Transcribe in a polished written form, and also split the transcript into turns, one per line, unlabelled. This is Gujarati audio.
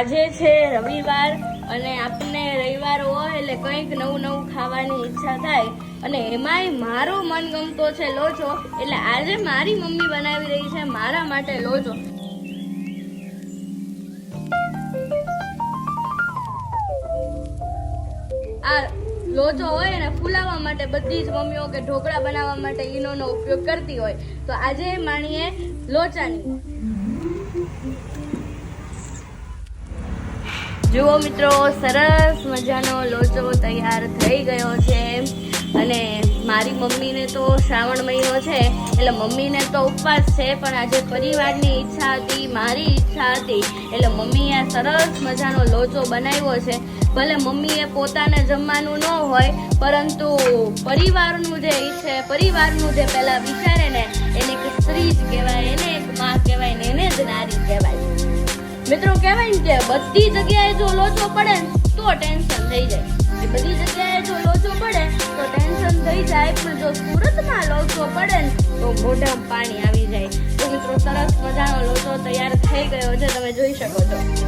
આજે છે રવિવાર અને આપણને રવિવાર હોય એટલે કંઈક નવું નવું ખાવાની ઈચ્છા થાય અને એમાંય મારો મનગમતો છે લોચો એટલે આજે મારી મમ્મી બનાવી રહી છે મારા માટે લોચો। આ લોચો હોય ને ફૂલાવવા માટે બધી જ મમ્મીઓ કે ઢોકળા બનાવવા માટે ઈનોનો ઉપયોગ કરતી હોય તો આજે માણીએ લોચાની। જુઓ મિત્રો, સરસ મજાનો લોચો તૈયાર થઈ ગયો છે અને મારી મમ્મીને તો શ્રાવણ મહિનો છે એટલે મમ્મીને તો ઉપવાસ છે, પણ આજે પરિવારની ઈચ્છા હતી, મારી ઈચ્છા હતી એટલે મમ્મીએ સરસ મજાનો લોચો બનાવ્યો છે। ભલે મમ્મીએ પોતાને જમવાનું ન હોય પરંતુ પરિવારનું જે ઈચ્છે, પરિવારનું જે પહેલા વિચારે ને એને એક સ્ત્રી જ કહેવાય, એને એક માં કહેવાય ને એને જ નારી કહેવાય। મિત્રો કહેવાય ને કે બધી જગ્યાએ જો લોચો પડે ને તો ટેન્શન થઈ જાય, બધી જગ્યાએ જો લોચો પડે તો ટેન્શન થઈ જાય, પણ જો સુરતમાં લોચો પડે ને તો મોઢામાં પાણી આવી જાય। તો મિત્રો સરસ મજાનો લોચો તૈયાર થઈ ગયો છે, તમે જોઈ શકો છો।